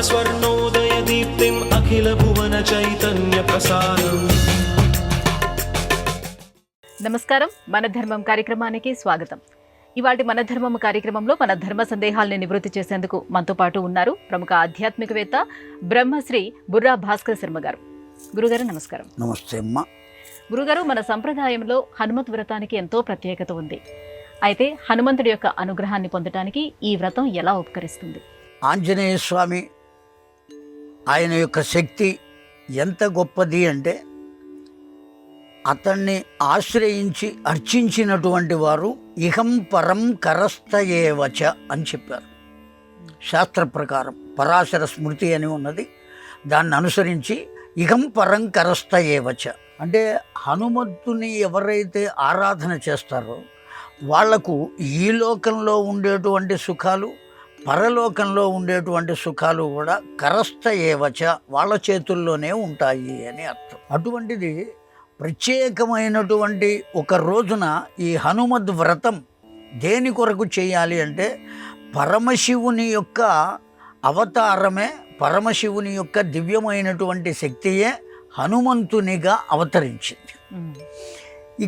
स्वर्णोदयदीप्तिम् अखिलभुवनचैतन्यप्रसारम्। నమస్కారం, మన ధర్మం కార్యక్రమానికి స్వాగతం. ఇవాటి మన ధర్మం కార్యక్రమంలో మన ధర్మ సందేహాలను నివృత్తి చేసేందుకు మనతో పాటు ఉన్నారు ప్రముఖ ఆధ్యాత్మికవేత్త బ్రహ్మశ్రీ బుర్రా భాస్కర్ శర్మ గారు. గురుగారు నమస్కారం. నమస్తే అమ్మ. గురుగారు, మన సంప్రదాయంలో హనుమత్ వ్రతానికి ఎంతో ప్రత్యేకత ఉంది. అయితే హనుమంతుడి యొక్క అనుగ్రహాన్ని పొందడానికి ఈ వ్రతం ఎలా ఉపకరిస్తుంది? ఆంజనేయ స్వామి ఆయన యొక్క శక్తి ఎంత గొప్పది అంటే, అతన్ని ఆశ్రయించి అర్చించినటువంటి వారు ఇహం పరం కరస్థయేవచ అని చెప్పారు. శాస్త్ర ప్రకారం పరాశర స్మృతి అని ఉన్నది, దాన్ని అనుసరించి ఇహం పరం కరస్థయేవచ అంటే హనుమంతుని ఎవరైతే ఆరాధన చేస్తారో వాళ్లకు ఈ లోకంలో ఉండేటువంటి సుఖాలు, పరలోకంలో ఉండేటువంటి సుఖాలు కూడా కరస్థయేవచ వాళ్ళ చేతుల్లోనే ఉంటాయి అని అర్థం. అటువంటిది ప్రత్యేకమైనటువంటి ఒక రోజున ఈ హనుమద్ వ్రతం దేని కొరకు చేయాలి అంటే, పరమశివుని యొక్క అవతారమే, పరమశివుని యొక్క దివ్యమైనటువంటి శక్తియే హనుమంతునిగా అవతరించింది.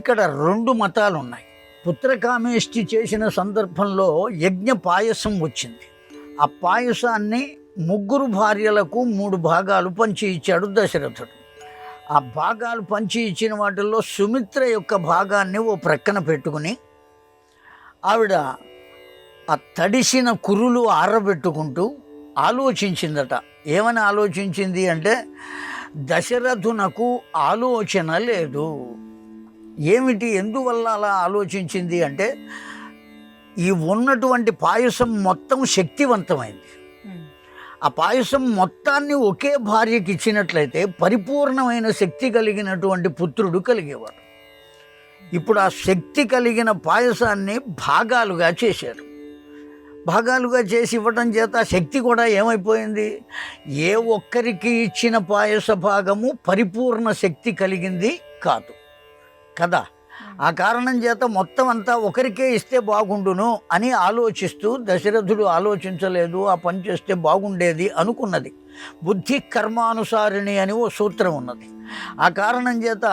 ఇక్కడ రెండు మతాలు ఉన్నాయి. పుత్రకామేష్టి చేసిన సందర్భంలో యజ్ఞ పాయసం వచ్చింది. ఆ పాయసాన్ని 3 భార్యలకు 3 భాగాలు పంచి ఇచ్చాడు దశరథుడు. ఆ భాగాలు పంచి ఇచ్చిన వాటిల్లో సుమిత్ర యొక్క భాగాన్ని ఓ ప్రక్కన పెట్టుకుని ఆవిడ ఆ తడిసిన కురులు ఆరబెట్టుకుంటూ ఆలోచించిందట. ఏమని ఆలోచించింది అంటే, దశరథునకు ఆలోచన లేదు. ఏమిటి, ఎందువల్ల అలా ఆలోచించింది అంటే, ఈ ఉన్నటువంటి పాయసం మొత్తం శక్తివంతమైంది. ఆ పాయసం మొత్తాన్ని ఒకే భార్యకి ఇచ్చినట్లయితే పరిపూర్ణమైన శక్తి కలిగినటువంటి పుత్రుడు కలిగేవాడు. ఇప్పుడు ఆ శక్తి కలిగిన పాయసాన్ని భాగాలుగా చేశారు. భాగాలుగా చేసి ఇవ్వటం చేత శక్తి కూడా ఏమైపోయింది, ఏ ఒక్కరికి ఇచ్చిన పాయస భాగము పరిపూర్ణ శక్తి కలిగింది కాదు కదా. ఆ కారణం చేత మొత్తం అంతా ఒకరికే ఇస్తే బాగుండును అని ఆలోచిస్తూ దశరథుడు ఆలోచించలేదు, ఆ పని చేస్తే బాగుండేది అనుకున్నది. బుద్ధి కర్మానుసారిణి అని ఓ సూత్రం ఉన్నది. ఆ కారణం చేత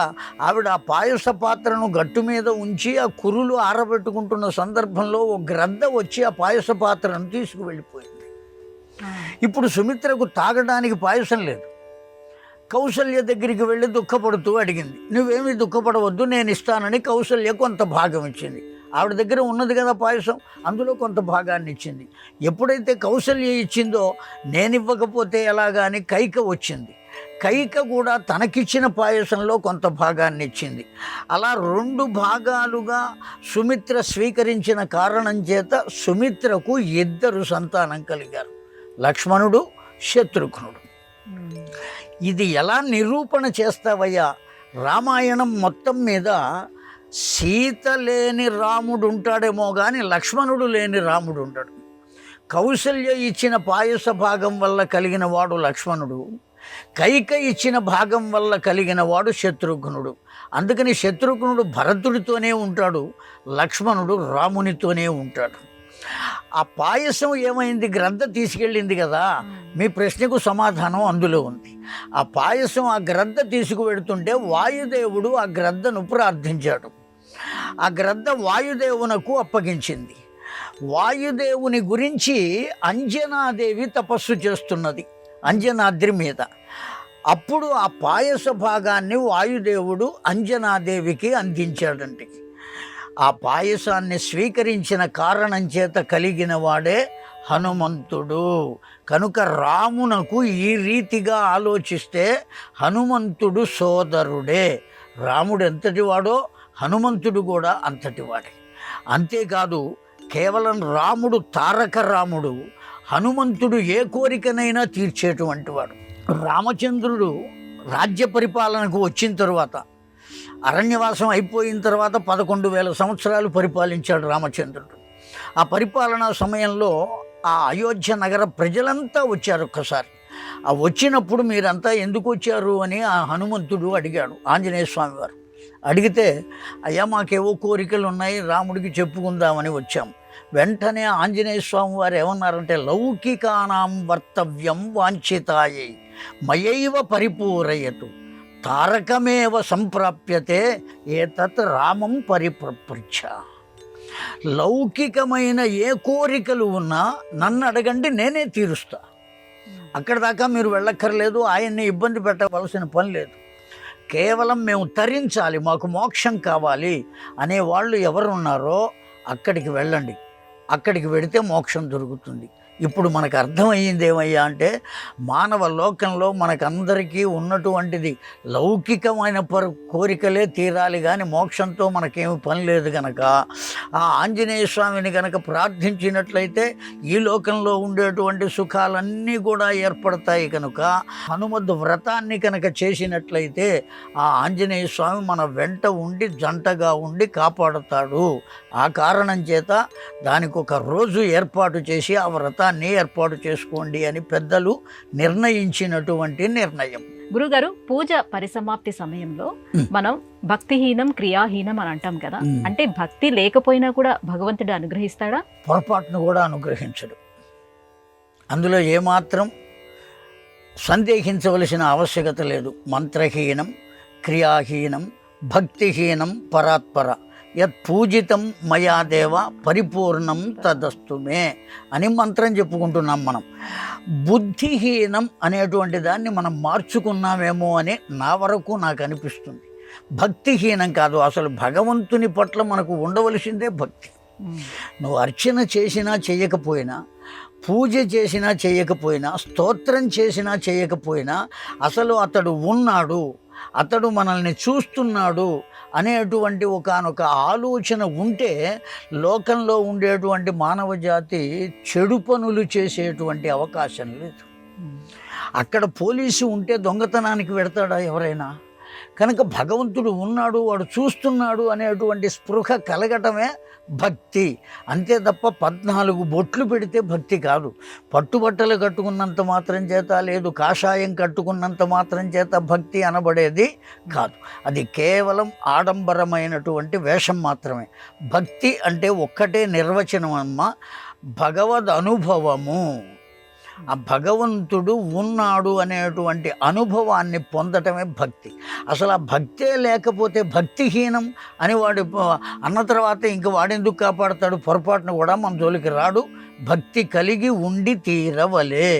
ఆవిడ ఆ పాయస పాత్రను గట్టు మీద ఉంచి ఆ కురులు ఆరబెట్టుకుంటున్న సందర్భంలో ఓ గ్రద్ద వచ్చి ఆ పాయస పాత్రను తీసుకువెళ్ళిపోయింది. ఇప్పుడు సుమిత్రకు తాగడానికి పాయసం లేదు. కౌసల్య దగ్గరికి వెళ్ళి దుఃఖపడుతూ అడిగింది. నువ్వేమీ దుఃఖపడవద్దు, నేను ఇస్తానని కౌసల్య కొంత భాగం ఇచ్చింది. ఆవిడ దగ్గర ఉన్నది కదా పాయసం, అందులో కొంత భాగాన్ని ఇచ్చింది. ఎప్పుడైతే కౌసల్య ఇచ్చిందో నేను ఇవ్వకపోతే ఎలాగా అని కైక వచ్చింది. కైక కూడా తనకిచ్చిన పాయసంలో కొంత భాగాన్ని ఇచ్చింది. అలా 2 భాగాలుగా సుమిత్ర స్వీకరించిన కారణం చేత సుమిత్రకు 2 సంతానం కలిగారు, లక్ష్మణుడు, శత్రుఘ్నుడు. ఇది ఎలా నిరూపణ చేస్తావయ్యా? రామాయణం మొత్తం మీద సీత లేని రాముడు ఉంటాడేమో కానీ లక్ష్మణుడు లేని రాముడు ఉండడు. కౌసల్య ఇచ్చిన పాయస భాగం వల్ల కలిగిన వాడు లక్ష్మణుడు, కైక ఇచ్చిన భాగం వల్ల కలిగిన వాడు శత్రుఘ్నుడు. అందుకని శత్రుఘ్నుడు భరతుడితోనే ఉంటాడు, లక్ష్మణుడు రామునితోనే ఉంటాడు. ఆ పాయసం ఏమైంది, గ్రద్ద తీసుకెళ్ళింది కదా. మీ ప్రశ్నకు సమాధానం అందులో ఉంది. ఆ పాయసం ఆ గ్రద్ద తీసుకువెడుతుంటే వాయుదేవుడు ఆ గ్రద్దను ప్రార్థించాడు. ఆ గ్రద్ద వాయుదేవునకు అప్పగించింది. వాయుదేవుని గురించి అంజనాదేవి తపస్సు చేస్తున్నది అంజనాద్రి మీద. అప్పుడు ఆ పాయస భాగాన్ని వాయుదేవుడు అంజనాదేవికి అందించాడంటే, ఆ పాయసాన్ని స్వీకరించిన కారణం చేత కలిగిన వాడే హనుమంతుడు. కనుక రామునకు ఈ రీతిగా ఆలోచిస్తే హనుమంతుడు సోదరుడే. రాముడు ఎంతటి వాడో హనుమంతుడు కూడా అంతటి వాడే. అంతేకాదు, కేవలం రాముడు తారక రాముడు, హనుమంతుడు ఏ కోరికనైనా తీర్చేటువంటి వాడు. రామచంద్రుడు రాజ్య పరిపాలనకు వచ్చిన తరువాత, అరణ్యవాసం అయిపోయిన తర్వాత 11,000 సంవత్సరాలు పరిపాలించాడు రామచంద్రుడు. ఆ పరిపాలనా సమయంలో ఆ అయోధ్య నగర ప్రజలంతా వచ్చారు ఒక్కసారి. ఆ వచ్చినప్పుడు మీరంతా ఎందుకు వచ్చారు అని ఆ హనుమంతుడు అడిగాడు ఆంజనేయ స్వామి వారు. అడిగితే, అయ్యా మాకేవో కోరికలు ఉన్నాయి, రాముడికి చెప్పుకుందామని వచ్చాం. వెంటనే ఆంజనేయ స్వామి వారు ఏమన్నారంటే లౌకికానాం వర్తవ్యం వాంఛితాయై మయైవ పరిపూరయతు తారకమేవ సంప్రాప్యతే ఏతత్ రామం పరిప్రపృచ్ఛ. లౌకికమైన ఏ కోరికలు ఉన్నా నన్ను అడగండి, నేనే తీరుస్తా. అక్కడ దాకా మీరు వెళ్ళక్కర్లేదు, ఆయన్ని ఇబ్బంది పెట్టవలసిన పని లేదు. కేవలం మేము తరించాలి, మాకు మోక్షం కావాలి అనేవాళ్ళు ఎవరున్నారో అక్కడికి వెళ్ళండి. అక్కడికి వెడితే మోక్షం దొరుకుతుంది. ఇప్పుడు మనకు అర్థమయ్యింది ఏమయ్యా అంటే, మానవ లోకంలో మనకందరికీ ఉన్నటువంటిది లౌకికమైన కోరికలే తీరాలి, కానీ మోక్షంతో మనకేమి పని లేదు కనుక ఆ ఆంజనేయ స్వామిని కనుక ప్రార్థించినట్లయితే ఈ లోకంలో ఉండేటువంటి సుఖాలన్నీ కూడా ఏర్పడతాయి. కనుక హనుమద్ వ్రతాన్ని కనుక చేసినట్లయితే ఆ ఆంజనేయ స్వామి మన వెంట ఉండి జంటగా ఉండి కాపాడుతాడు. ఆ కారణం చేత దానికి ఒక రోజు ఏర్పాటు చేసి ఆ వ్రతాన్ని ఏర్పాటు చేసుకోండి అని పెద్దలు నిర్ణయించినటువంటి నిర్ణయం. గురుగారు, పూజ పరిసమాప్తి సమయంలో మనం భక్తిహీనం క్రియాహీనం అని అంటాం కదా, అంటే భక్తి లేకపోయినా కూడా భగవంతుడు అనుగ్రహిస్తాడా? పొరపాటును కూడా అనుగ్రహించడు. అందులో ఏమాత్రం సందేహించవలసిన ఆవశ్యకత లేదు. మంత్రహీనం క్రియాహీనం భక్తిహీనం పరాత్పర యత్ పూజితం మయా దేవ పరిపూర్ణం తదస్తుమే అని మంత్రం చెప్పుకుంటున్నాం మనం. బుద్ధిహీనం అనేటువంటి దాన్ని మనం మార్చుకున్నామేమో అని నా వరకు నాకు అనిపిస్తుంది. భక్తిహీనం కాదు, అసలు భగవంతుని పట్ల మనకు ఉండవలసిందే భక్తి. నువ్వు అర్చన చేసినా చేయకపోయినా, పూజ చేసినా చేయకపోయినా, స్తోత్రం చేసినా చేయకపోయినా, అసలు అతడు ఉన్నాడు, అతడు మనల్ని చూస్తున్నాడు అనేటువంటి ఒకానొక ఆలోచన ఉంటే లోకంలో ఉండేటువంటి మానవ జాతి చెడు పనులు చేసేటువంటి అవకాశం లేదు. అక్కడ పోలీసు ఉంటే దొంగతనానికి వెడతాడా ఎవరైనా? కనుక భగవంతుడు ఉన్నాడు, వాడు చూస్తున్నాడు అనేటువంటి స్పృహ కలగటమే భక్తి. అంతే తప్ప 14 బొట్లు పెడితే భక్తి కాదు. పట్టుబట్టలు కట్టుకున్నంత మాత్రం చేత, లేదు కాషాయం కట్టుకున్నంత మాత్రం చేత భక్తి అనబడేది కాదు. అది కేవలం ఆడంబరమైనటువంటి వేషం మాత్రమే. భక్తి అంటే ఒక్కటే నిర్వచనం అమ్మ, భగవద్ అనుభవము. ఆ భగవంతుడు ఉన్నాడు అనేటువంటి అనుభవాన్ని పొందటమే భక్తి. అసలు ఆ భక్తే లేకపోతే భక్తిహీనం అని వాడు అన్న తర్వాత ఇంక వాడెందుకు కాపాడతాడు? పొరపాటును కూడా మన జోలికి రాడు. భక్తి కలిగి ఉండి తీరవలే.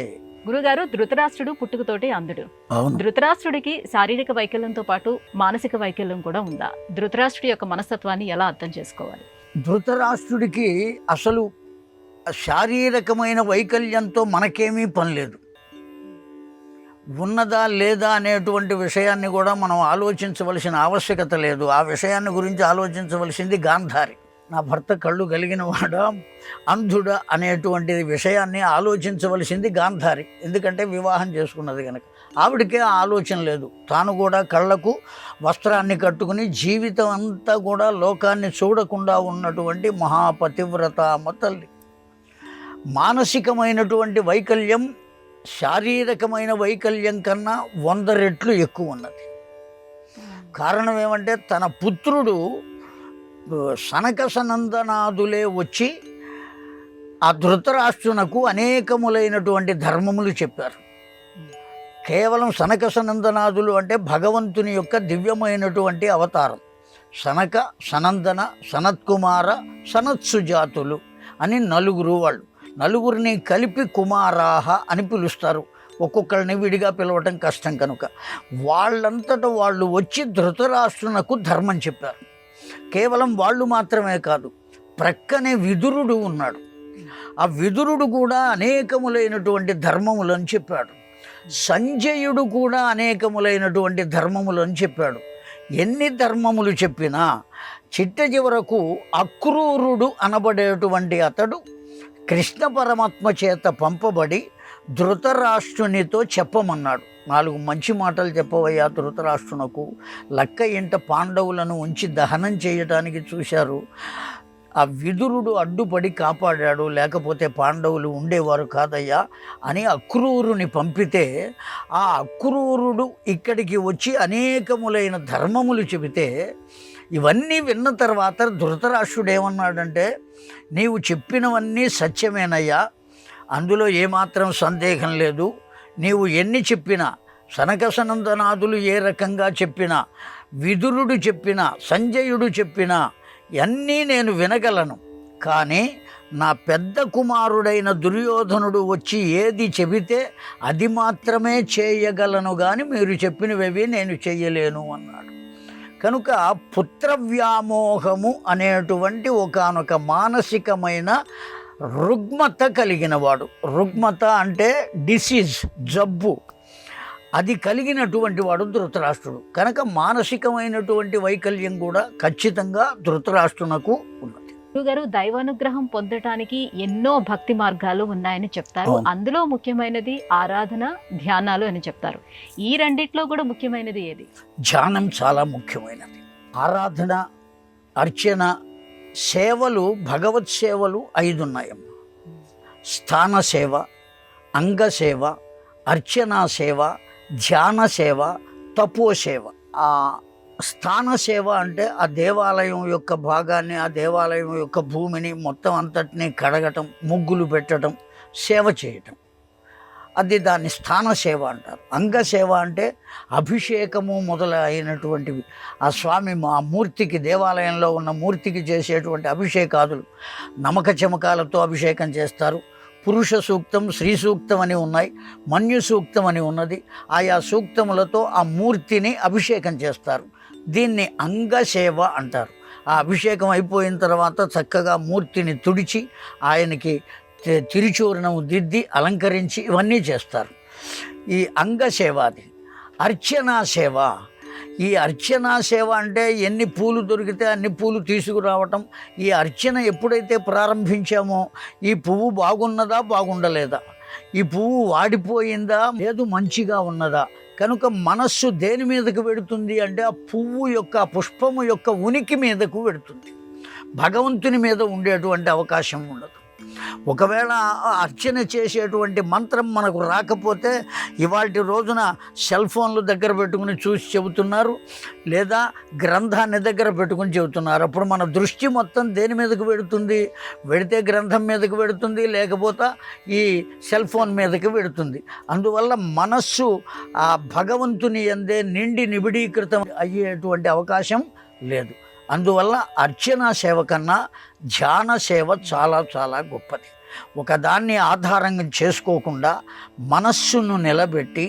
గురుగారు, ధృతరాష్ట్రుడు పుట్టుకతోటి అంధుడు. అవును. ధృతరాష్ట్రుడికి శారీరక వైకల్యంతో పాటు మానసిక వైకల్యం కూడా ఉందా? ధృతరాష్ట్రుడి యొక్క మనస్తత్వాన్ని ఎలా అర్థం చేసుకోవాలి? ధృతరాష్ట్రుడికి అసలు శారీరకమైన వైకల్యంతో మనకేమీ పని లేదు. ఉన్నదా లేదా అనేటువంటి విషయాన్ని కూడా మనం ఆలోచించవలసిన ఆవశ్యకత లేదు. ఆ విషయాన్ని గురించి ఆలోచించవలసింది గాంధారి. నా భర్త కళ్ళు కలిగిన వాడా అంధుడా అనేటువంటి విషయాన్ని ఆలోచించవలసింది గాంధారి. ఎందుకంటే వివాహం చేసుకున్నది కనుక. ఆవిడకే ఆ ఆలోచన లేదు. తాను కూడా కళ్ళకు వస్త్రాన్ని కట్టుకుని జీవితం అంతా కూడా లోకాన్ని చూడకుండా ఉన్నటువంటి మహాపతివ్రత అమ్మ తల్లి. మానసికమైనటువంటి వైకల్యం శారీరకమైన వైకల్యం కన్నా 100 రెట్లు ఎక్కువ ఉన్నది. కారణం ఏమంటే, తన పుత్రుడు సనక సనందనాదులే వచ్చి ఆ ధృతరాష్ట్రునకు అనేకములైనటువంటి ధర్మములు చెప్పారు. కేవలం సనక సనందనాదులు అంటే భగవంతుని యొక్క దివ్యమైనటువంటి అవతారం. సనక, సనందన, సనత్కుమార, సనత్సుజాతులు అని 4 వాళ్ళు. 4 కలిపి కుమారాహ అని పిలుస్తారు. ఒక్కొక్కరిని విడిగా పిలవటం కష్టం కనుక వాళ్ళంతటా వాళ్ళు వచ్చి ధృతరాష్ట్రునకు ధర్మం చెప్పారు. కేవలం వాళ్ళు మాత్రమే కాదు, ప్రక్కనే విదురుడు ఉన్నాడు. ఆ విదురుడు కూడా అనేకములైనటువంటి ధర్మములను చెప్పాడు. సంజయుడు కూడా అనేకములైనటువంటి ధర్మములను చెప్పాడు. ఎన్ని ధర్మములు చెప్పినా చిట్ట చివరకు అక్రూరుడు అనబడేటువంటి అతడు కృష్ణ పరమాత్మ చేత పంపబడి ధృతరాష్ట్రునితో చెప్పమన్నాడు. 4 మంచి మాటలు చెప్పవయ్యా ధృతరాష్ట్రునకు. లక్క ఇంట పాండవులను ఉంచి దహనం చేయటానికి చూశారు. ఆ విదురుడు అడ్డుపడి కాపాడాడు, లేకపోతే పాండవులు ఉండేవారు కాదయ్యా అని అక్రూరుని పంపితే, ఆ అక్రూరుడు ఇక్కడికి వచ్చి అనేకములైన ధర్మములు చెబితే ఇవన్నీ విన్న తర్వాత ధృతరాష్ట్రుడు ఏమన్నాడంటే, నీవు చెప్పినవన్నీ సత్యమేనయ్యా, అందులో ఏమాత్రం సందేహం లేదు. నీవు ఎన్ని చెప్పినా, సనకసనందనాదులు ఏ రకంగా చెప్పినా, విదురుడు చెప్పినా, సంజయుడు చెప్పినా అన్నీ నేను వినగలను. కానీ నా పెద్ద కుమారుడైన దుర్యోధనుడు వచ్చి ఏది చెబితే అది మాత్రమే చేయగలను, కానీ మీరు చెప్పినవేవి నేను చెయ్యలేను అన్నాడు. కనుక పుత్రవ్యామోహము అనేటువంటి ఒకానొక మానసికమైన రుగ్మత కలిగినవాడు. రుగ్మత అంటే డిసీజ్, జబ్బు, అది కలిగినటువంటి వాడు ధృతరాష్ట్రుడు. కనుక మానసికమైనటువంటి వైకల్యం కూడా ఖచ్చితంగా ధృతరాష్ట్రునకు ఉన్నది. గురుగారు, దైవానుగ్రహం పొందటానికి ఎన్నో భక్తి మార్గాలు ఉన్నాయని చెప్తారు. అందులో ముఖ్యమైనది ఆరాధన, ధ్యానాలు అని చెప్తారు. ఈ రెండిట్లో కూడా ముఖ్యమైనది ఏది? ధ్యానం చాలా ముఖ్యమైనది. ఆరాధన, అర్చన, సేవలు, భగవత్ సేవలు 5 ఉన్నాయమ్మ. స్థాన సేవ, అంగసేవ, అర్చనా సేవ, ధ్యాన సేవ, తపో సేవ. ఆ స్థాన సేవ అంటే ఆ దేవాలయం యొక్క భాగాన్ని, ఆ దేవాలయం యొక్క భూమిని మొత్తం అంతటినీ కడగటం, ముగ్గులు పెట్టడం, సేవ చేయటం, అది దాన్ని స్థాన సేవ అంటారు. అంగసేవ అంటే అభిషేకము మొదలైనటువంటివి. ఆ స్వామి ఆ మూర్తికి, దేవాలయంలో ఉన్న మూర్తికి చేసేటువంటి అభిషేకాదులు, నమక చమకాలతో అభిషేకం చేస్తారు. పురుష సూక్తం, స్త్రీ సూక్తం అని ఉన్నాయి, మన్యు సూక్తం అని ఉన్నది. ఆయా సూక్తములతో ఆ మూర్తిని అభిషేకం చేస్తారు. దీన్ని అంగసేవ అంటారు. ఆ అభిషేకం అయిపోయిన తర్వాత చక్కగా మూర్తిని తుడిచి ఆయనకి తిరుచూర్ణం దిద్ది అలంకరించి ఇవన్నీ చేస్తారు. ఈ అంగసేవ. అది అర్చనా సేవ. ఈ అర్చనా సేవ అంటే ఎన్ని పూలు దొరికితే అన్ని పూలు తీసుకురావటం. ఈ అర్చన ఎప్పుడైతే ప్రారంభించామో ఈ పువ్వు బాగున్నదా, బాగుండలేదా, ఈ పువ్వు వాడిపోయిందా, లేదు మంచిగా ఉన్నదా, కనుక మనస్సు దేని మీదకు వెడుతుంది అంటే ఆ పువ్వు యొక్క, ఆ పుష్పము యొక్క ఉనికి మీదకు వెడుతుంది. భగవంతుని మీద ఉండేటువంటి అవకాశం ఉండదు. ఒకవేళ అర్చన చేసేటువంటి మంత్రం మనకు రాకపోతే ఇవాళ రోజున సెల్ ఫోన్లు దగ్గర పెట్టుకుని చూసి చెబుతున్నారు, లేదా గ్రంథాన్ని దగ్గర పెట్టుకుని చెబుతున్నారు. అప్పుడు మన దృష్టి మొత్తం దేని మీదకు వెడుతుంది? వెడితే గ్రంథం మీదకు వెడుతుంది, లేకపోతే ఈ సెల్ ఫోన్ మీదకి వెడుతుంది. అందువల్ల మనస్సు ఆ భగవంతుని యందే నిండి నిబిడీకృతం అయ్యేటువంటి అవకాశం లేదు. అందువల్ల అర్చనా సేవ కన్నా ధ్యాన సేవ చాలా చాలా గొప్పది. ఒకదాన్ని ఆధారంగా చేసుకోకుండా మనస్సును నిలబెట్టి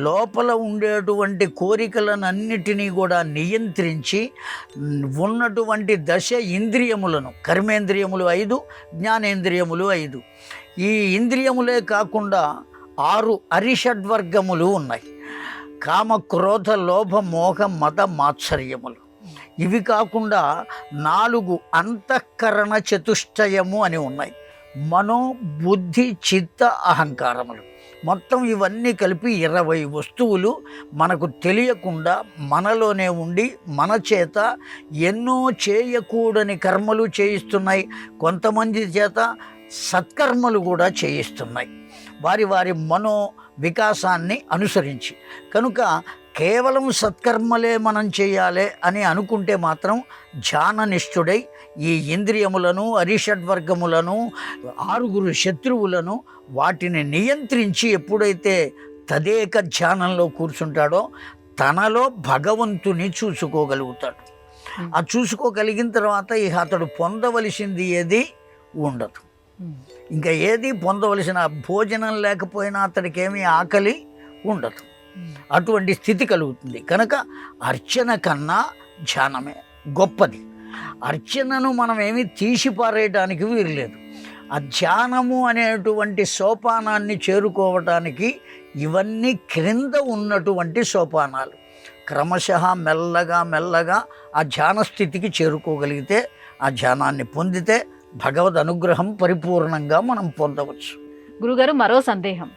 లోపల ఉండేటువంటి కోరికలనన్నిటినీ కూడా నియంత్రించి ఉన్నటువంటి దశ ఇంద్రియములను, కర్మేంద్రియములు 5, జ్ఞానేంద్రియములు 5, ఈ ఇంద్రియములే కాకుండా 6 అరిషడ్వర్గములు ఉన్నాయి. కామ, క్రోధ, లోభ, మోహ, మద, మాత్సర్యములు. ఇవి కాకుండా 4 అంతఃకరణ చతుష్టయము అని ఉన్నాయి. మనో, బుద్ధి, చిత్త, అహంకారములు. మొత్తం ఇవన్నీ కలిపి 20 వస్తువులు మనకు తెలియకుండా మనలోనే ఉండి మన చేత ఎన్నో చేయకూడని కర్మలు చేయిస్తున్నాయి. కొంతమంది చేత సత్కర్మలు కూడా చేయిస్తున్నాయి, వారి వారి మనో వికాసాన్ని అనుసరించి. కనుక కేవలం సత్కర్మలే మనం చేయాలి అని అనుకుంటే మాత్రం ధ్యాననిష్ఠుడై ఈ ఇంద్రియములను, అరిషడ్వర్గములను, 6 శత్రువులను వాటిని నియంత్రించి ఎప్పుడైతే తదేక ధ్యానంలో కూర్చుంటాడో తనలో భగవంతుని చూసుకోగలుగుతాడు. ఆ చూసుకోగలిగిన తర్వాత ఇక అతడు పొందవలసింది ఏది ఉండదు. ఇంకా ఏది పొందవలసిన, భోజనం లేకపోయినా అతడికి ఏమీ ఆకలి ఉండదు. అటువంటి స్థితి కలుగుతుంది. కనుక అర్చన కన్నా ధ్యానమే గొప్పది. అర్చనను మనం ఏమీ తీసిపారేయడానికి వీరలేదు. ఆ ధ్యానము అనేటువంటి సోపానాన్ని చేరుకోవటానికి ఇవన్నీ క్రింద ఉన్నటువంటి సోపానాలు. క్రమశః మెల్లగా మెల్లగా ఆ ధ్యాన స్థితికి చేరుకోగలిగితే, ఆ ధ్యానాన్ని పొందితే భగవద్ అనుగ్రహం పరిపూర్ణంగా మనం పొందవచ్చు. గురుగారు, మరో సందేహం.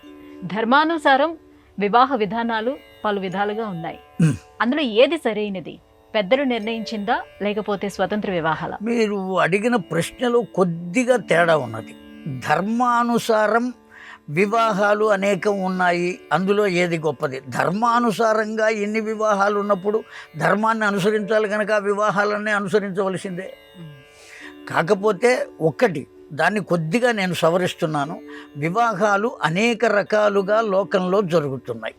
ధర్మానుసారం వివాహ విధానాలు పలు విధాలుగా ఉన్నాయి. అందులో ఏది సరైనది? పెద్దలు నిర్ణయించిందా, లేకపోతే స్వతంత్ర వివాహాల? మీరు అడిగిన ప్రశ్నలో కొద్దిగా తేడా ఉన్నది. ధర్మానుసారం వివాహాలు అనేకం ఉన్నాయి, అందులో ఏది గొప్పది? ధర్మానుసారంగా ఎన్ని వివాహాలు ఉన్నప్పుడు ధర్మాన్ని అనుసరించాలి కనుక ఆ వివాహాలన్నీ అనుసరించవలసిందే. కాకపోతే ఒక్కటి దాన్ని కొద్దిగా నేను సవరిస్తున్నాను. వివాహాలు అనేక రకాలుగా లోకంలో జరుగుతున్నాయి.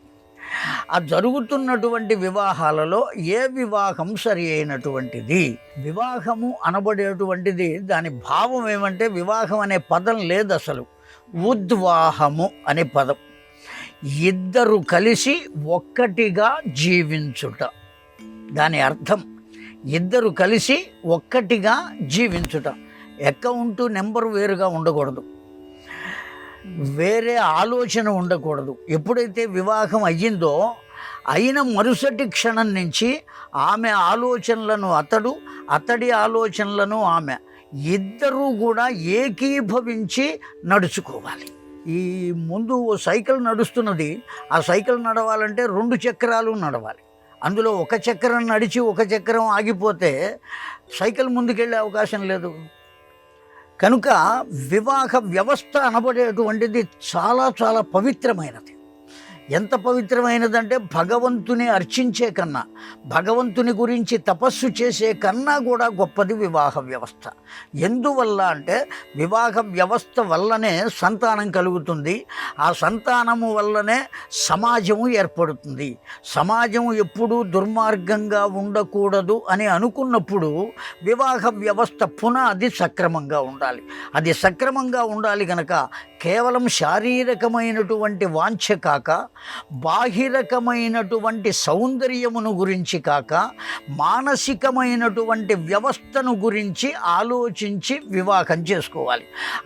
ఆ జరుగుతున్నటువంటి వివాహాలలో ఏ వివాహం సరి అయినటువంటిది? వివాహము అనబడేటువంటిది దాని భావం ఏమంటే, వివాహం అనే పదం లేదు అసలు, ఉద్వాహము అనే పదం. ఇద్దరు కలిసి ఒక్కటిగా జీవించుట, దాని అర్థం ఇద్దరు కలిసి ఒక్కటిగా జీవించుట. అకౌంట్ నెంబర్ వేరుగా ఉండకూడదు, వేరే ఆలోచన ఉండకూడదు. ఎప్పుడైతే వివాహం అయ్యిందో అయిన మరుసటి క్షణం నుంచి ఆమె ఆలోచనలను అతడు, అతడి ఆలోచనలను ఆమె, ఇద్దరూ కూడా ఏకీభవించి నడుచుకోవాలి. ఈ ముందు ఓ సైకిల్ నడుస్తున్నది, ఆ సైకిల్ నడవాలంటే 2 చక్రాలు నడవాలి. అందులో ఒక చక్రం నడిచి ఒక చక్రం ఆగిపోతే సైకిల్ ముందుకెళ్ళే అవకాశం లేదు. కనుక వివాహ వ్యవస్థ అనబడేటువంటిది చాలా చాలా పవిత్రమైనది. ఎంత పవిత్రమైనదంటే భగవంతుని అర్చించే కన్నా, భగవంతుని గురించి తపస్సు చేసే కన్నా కూడా గొప్పది వివాహ వ్యవస్థ. ఎందువల్ల అంటే వివాహ వ్యవస్థ వల్లనే సంతానం కలుగుతుంది, ఆ సంతానము వల్లనే సమాజము ఏర్పడుతుంది. సమాజము ఎప్పుడూ దుర్మార్గంగా ఉండకూడదు అని అనుకున్నప్పుడు వివాహ వ్యవస్థ పునాది సక్రమంగా ఉండాలి. అది సక్రమంగా ఉండాలి కనుక కేవలం శారీరకమైనటువంటి వాంఛ కాక, బాహిరకమైనటువంటి సౌందర్యమును గురించి కాక, మానసికమైనటువంటి వ్యవస్థను గురించి ఆలోచించి వివాహం చేసుకోవాలి.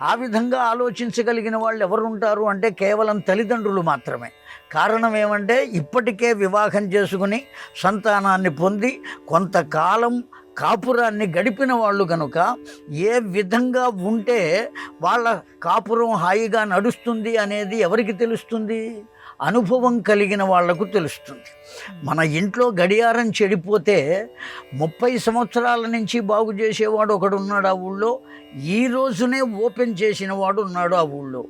ఆ విధంగా ఆలోచించగలిగిన వాళ్ళు ఎవరుంటారు అంటే కేవలం తల్లిదండ్రులు మాత్రమే. కారణం ఏమంటే ఇప్పటికే వివాహం చేసుకుని సంతానాన్ని పొంది కొంతకాలం కాపురాన్ని గడిపిన వాళ్ళు కనుక ఏ విధంగా ఉంటే వాళ్ళ కాపురం హాయిగా నడుస్తుంది అనేది ఎవరికి తెలుస్తుంది? అనుభవం కలిగిన వాళ్లకు తెలుస్తుంది. మన ఇంట్లో గడియారం చెడిపోతే 30 సంవత్సరాల నుంచి బాగు చేసేవాడు ఒకడు ఉన్నాడు ఆ ఊళ్ళో, ఈ రోజునే ఓపెన్ చేసిన వాడు ఉన్నాడు ఆ ఊళ్ళో.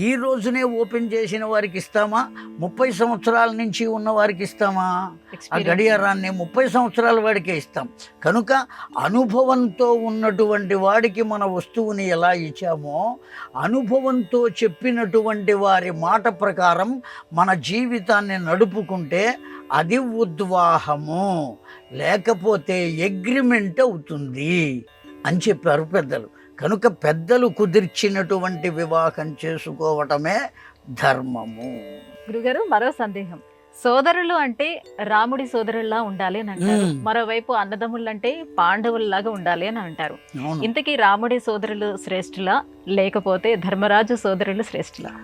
ఈ రోజునే ఓపెన్ చేసిన వారికి ఇస్తామా? 30 సంవత్సరాల నుంచి ఉన్న వారికి ఇస్తామా? ఆ గడియారాన్ని 30 సంవత్సరాల వాడికే ఇస్తాం. కనుక అనుభవంతో ఉన్నటువంటి వాడికి మన వస్తువుని ఎలా ఇచ్చామో, అనుభవంతో చెప్పినటువంటి వారి మాట ప్రకారం మన జీవితాన్ని నడుపుకుంటే అది ఉద్వాహము, లేకపోతే అగ్రిమెంట్ అవుతుంది అని చెప్పారు పెద్దలు. కనుక పెద్దలు కుదిర్చినటువంటి వివాహం చేసుకోవటమే ధర్మము. గురుగారు, మరో సందేహం. సోదరులు అంటే రాముడి సోదరుల్లా ఉండాలి అని అంటారు, మరోవైపు అన్నదమ్ములు అంటే పాండవుల్లాగా ఉండాలి అని అంటారు. ఇంతకీ రాముడి సోదరులు శ్రేష్ఠులా లేకపోతే ధర్మరాజు సోదరులు శ్రేష్ఠులా?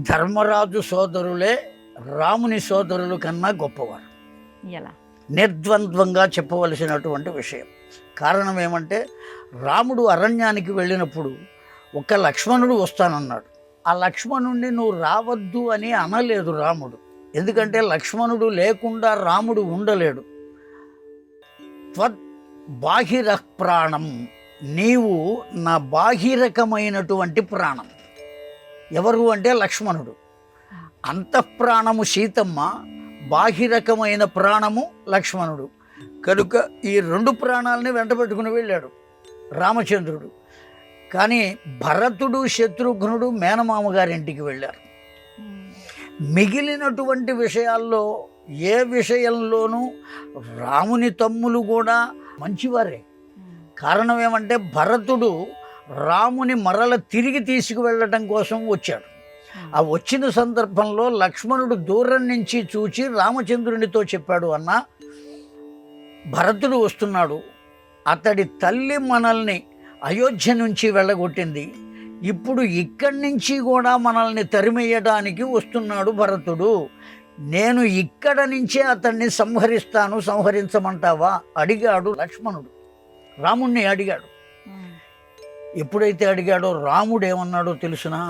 ధర్మరాజు సోదరులే రాముని సోదరుల కన్నా గొప్పవారు. ఎలా? నిర్ద్వంద్వంగా చెప్పవలసినటువంటి విషయం. కారణం ఏమంటే రాముడు అరణ్యానికి వెళ్ళినప్పుడు ఒక లక్ష్మణుడు వస్తానన్నాడు. ఆ లక్ష్మణుడిని నువ్వు రావద్దు అని అనలేదు రాముడు. ఎందుకంటే లక్ష్మణుడు లేకుండా రాముడు ఉండలేడు. త్వద్ బాహిర ప్రాణం, నీవు నా బాహిరకమైనటువంటి ప్రాణం. ఎవరు అంటే లక్ష్మణుడు. అంతఃప్రాణము సీతమ్మ, బాహిరకమైన ప్రాణము లక్ష్మణుడు. కనుక ఈ 2 ప్రాణాలని వెంట పెట్టుకుని వెళ్ళాడు రామచంద్రుడు. కానీ భరతుడు, శత్రుఘ్నుడు మేనమామ గారింటికి వెళ్ళారు. మిగిలినటువంటి విషయాల్లో ఏ విషయంలోనూ రాముని తమ్ములు కూడా మంచివారే. కారణం ఏమంటే భరతుడు రాముని మరల తిరిగి తీసుకువెళ్ళటం కోసం వచ్చాడు. ఆ వచ్చిన సందర్భంలో లక్ష్మణుడు దూరం నుంచి చూచి రామచంద్రునితో చెప్పాడు, అన్న భరతుడు వస్తున్నాడు, అతడి తల్లి మనల్ని అయోధ్య నుంచి వెళ్ళగొట్టింది, ఇప్పుడు ఇక్కడి నుంచి కూడా మనల్ని తరిమేయడానికి వస్తున్నాడు భరతుడు, నేను ఇక్కడ నుంచే అతన్ని సంహరిస్తాను, సంహరించమంటావా అడిగాడు లక్ష్మణుడు. రాముణ్ణి అడిగాడు. ఎప్పుడైతే అడిగాడో రాముడు ఏమన్నాడో తెలుసునా?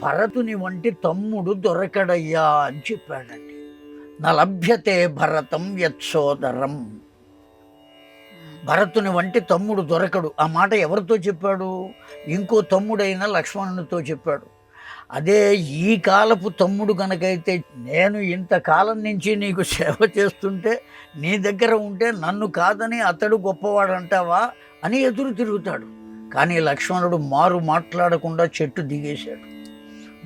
భరతుని వంటి తమ్ముడు దొరకడయ్యా అని చెప్పాడండి. నలభ్యతే భరతం యత్సోదరం. భరతుని వంటి తమ్ముడు దొరకడు. ఆ మాట ఎవరితో చెప్పాడు? ఇంకో తమ్ముడైన లక్ష్మణునితో చెప్పాడు. అదే ఈ కాలపు తమ్ముడు కనుకైతే, నేను ఇంతకాలం నుంచి నీకు సేవ చేస్తుంటే నీ దగ్గర ఉంటే నన్ను కాదని అతడు గొప్పవాడు అంటావా అని ఎదురు తిరుగుతాడు. కానీ లక్ష్మణుడు మారు మాట్లాడకుండా చెట్టు దిగేశాడు.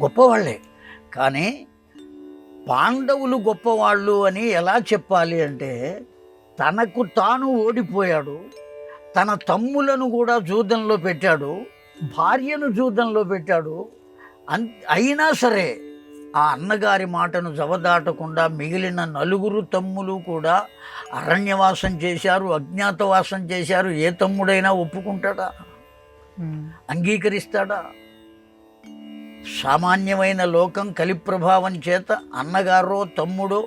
గొప్పవాళ్లే, కానీ పాండవులు గొప్పవాళ్ళు అని ఎలా చెప్పాలి అంటే, తనకు తాను ఓడిపోయాడు, తన తమ్ములను కూడా జూదంలో పెట్టాడు, భార్యను జూదంలో పెట్టాడు. అయినా సరే ఆ అన్నగారి మాటను జవదాటకుండా మిగిలిన నలుగురు తమ్ములు కూడా అరణ్యవాసం చేశారు, అజ్ఞాతవాసం చేశారు. ఏ తమ్ముడైనా ఒప్పుకుంటాడా? అంగీకరిస్తాడా? సామాన్యమైన లోకం కలి ప్రభావం చేత అన్నగారో తమ్ముడో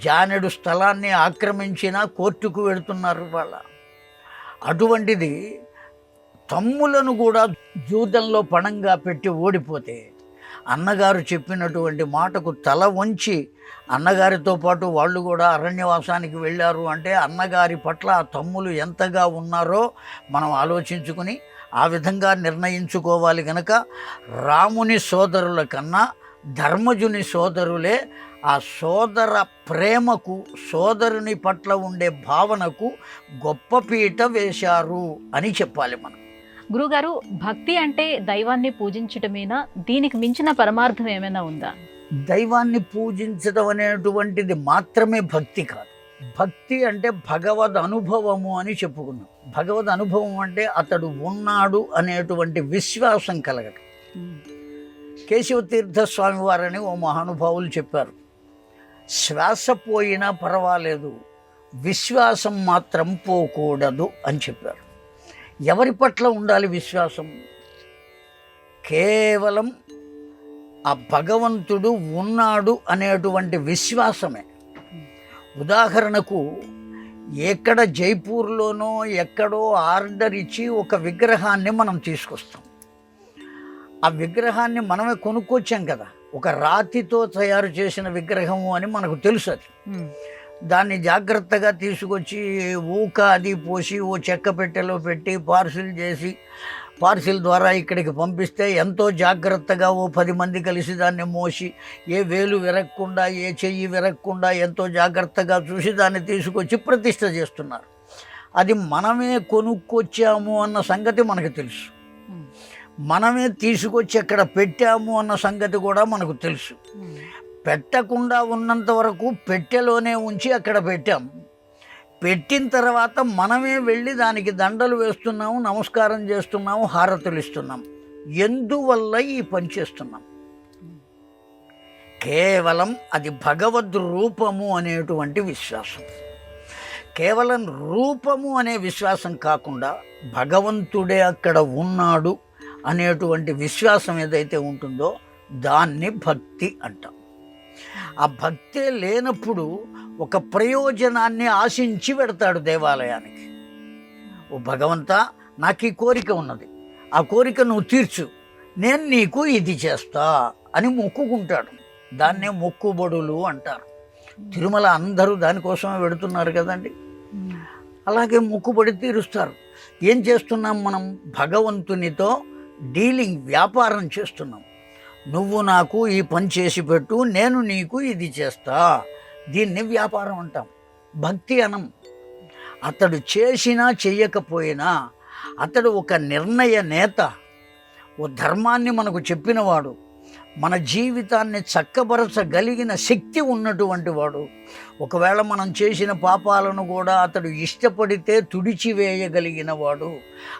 జానెడు స్థలాన్ని ఆక్రమించినా కోర్టుకు వెళుతున్నారు వాళ్ళ. అటువంటిది తమ్ములను కూడా జూదంలో పణంగా పెట్టి ఓడిపోతే అన్నగారు చెప్పినటువంటి మాటకు తల వంచి అన్నగారితో పాటు వాళ్ళు కూడా అరణ్యవాసానికి వెళ్ళారు అంటే అన్నగారి పట్ల ఆ తమ్ములు ఎంతగా ఉన్నారో మనం ఆలోచించుకుని ఆ విధంగా నిర్ణయించుకోవాలి. కనుక రాముని సోదరుల కన్నా ధర్మజుని సోదరులే ఆ సోదర ప్రేమకు, సోదరుని పట్ల ఉండే భావనకు గొప్ప పీట వేశారు అని చెప్పాలి మనం. గురుగారు, భక్తి అంటే దైవాన్ని పూజించటమేనా? దీనికి మించిన పరమార్థం ఏమైనా ఉందా? దైవాన్ని పూజించడం అనేటువంటిది మాత్రమే భక్తి కాదు. భక్తి అంటే భగవద్ అనుభవము అని చెప్పుకున్నాం. భగవద్ అనుభవం అంటే అతడు ఉన్నాడు అనేటువంటి విశ్వాసం కలగడం. కేశవతీర్థ స్వామి వారని ఓ మహానుభావులు చెప్పారు, శ్వాస పోయినా పర్వాలేదు, విశ్వాసం మాత్రం పోకూడదు అని చెప్పారు. ఎవరి పట్ల ఉండాలి విశ్వాసం? కేవలం ఆ భగవంతుడు ఉన్నాడు అనేటువంటి విశ్వాసమే. ఉదాహరణకు, ఎక్కడ జైపూర్లోనో ఎక్కడో ఆర్డర్ ఇచ్చి ఒక విగ్రహాన్ని మనం తీసుకొస్తాం. ఆ విగ్రహాన్ని మనమే కొనుక్కొచ్చాం కదా, ఒక రాతితో తయారు చేసిన విగ్రహము అని మనకు తెలుసు. అది దాన్ని జాగ్రత్తగా తీసుకొచ్చి ఊక అది పోసి ఓ చెక్క పెట్టెలో పెట్టి పార్సిల్ చేసి పార్సిల్ ద్వారా ఇక్కడికి పంపిస్తే ఎంతో జాగ్రత్తగా ఓ 10 మంది కలిసి దాన్ని మోసి ఏ వేలు విరగకుండా ఏ చెయ్యి విరగకుండా ఎంతో జాగ్రత్తగా చూసి దాన్ని తీసుకొచ్చి ప్రతిష్ఠ చేస్తున్నారు. అది మనమే కొనుక్కొచ్చాము అన్న సంగతి మనకు తెలుసు, మనమే తీసుకొచ్చి అక్కడ పెట్టాము అన్న సంగతి కూడా మనకు తెలుసు. పెట్టకుండా ఉన్నంత వరకు పెట్టెలోనే ఉంచి అక్కడ పెట్టాం. పెట్టిన తర్వాత మనమే వెళ్ళి దానికి దండలు వేస్తున్నాము, నమస్కారం చేస్తున్నాము, హారతులు ఇస్తున్నాం. ఎందువల్ల ఈ పని చేస్తున్నాం? కేవలం అది భగవద్ రూపము అనేటువంటి విశ్వాసం. కేవలం రూపము అనే విశ్వాసం కాకుండా భగవంతుడే అక్కడ ఉన్నాడు అనేటువంటి విశ్వాసం ఏదైతే ఉంటుందో దాన్ని భక్తి అంటాం. ఆ భక్తే లేనప్పుడు ఒక ప్రయోజనాన్ని ఆశించి పెడతాడు దేవాలయానికి. ఓ భగవంతా, నాకు ఈ కోరిక ఉన్నది, ఆ కోరిక నువ్వు తీర్చు, నేను నీకు ఇది చేస్తా అని మొక్కుకుంటాడు. దాన్నే మొక్కుబడులు అంటారు. తిరుమల అందరూ దానికోసమే పెడుతున్నారు కదండి. అలాగే మొక్కుబడి తీరుస్తారు. ఏం చేస్తున్నాం మనం? భగవంతునితో డీలింగ్, వ్యాపారం చేస్తున్నాం. నువ్వు నాకు ఈ పని చేసి పెట్టు, నేను నీకు ఇది చేస్తా. దీన్ని వ్యాపారం అంటాం, భక్తి అనం. అతడు చేసినా చెయ్యకపోయినా అతడు ఒక నిర్ణయ నేత, ఓ ధర్మాన్ని మనకు చెప్పినవాడు, మన జీవితాన్ని చక్కబరచగలిగిన శక్తి ఉన్నటువంటి వాడు. ఒకవేళ మనం చేసిన పాపాలను కూడా అతడు ఇష్టపడితే తుడిచివేయగలిగిన వాడు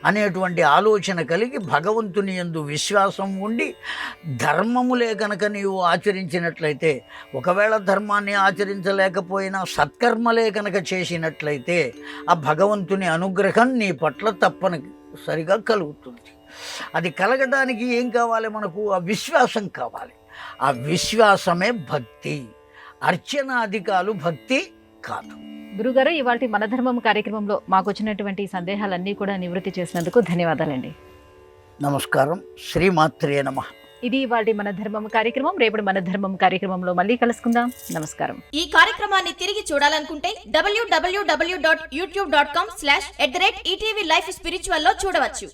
అనేటువంటి ఆలోచన కలిగి భగవంతుని యందు విశ్వాసం ఉండి ధర్మములే కనుక నీవు ఆచరించినట్లయితే, ఒకవేళ ధర్మాన్ని ఆచరించలేకపోయినా సత్కర్మలే కనుక చేసినట్లయితే ఆ భగవంతుని అనుగ్రహం నీ పట్ల తప్పనిసరిగా కలుగుతుంది. అది కలగడానికి ఏం కావాలి మనకు? ఆ విశ్వాసం కావాలి. ఆ విశ్వాసమే భక్తి. అర్చనాధికాలు భక్తి కాదు. గురుగారు, ఇవాళ మన ధర్మం కార్యక్రమంలో మాకు వచ్చినటువంటి సందేహాలన్నీ కూడా నివృత్తి చేసినందుకు ధన్యవాదాలండి. నమస్కారం. శ్రీమాత్రే నమః. ఇది ఇవాళ మన ధర్మం కార్యక్రమం. రేపటి మన ధర్మం కార్యక్రమంలో మళ్ళీ కలుసుకుందాం. నమస్కారం. ఈ కార్యక్రమాన్ని తిరిగి చూడాలనుకుంటే www.youtube.com/@ETV Life Spiritual లో చూడవచ్చు.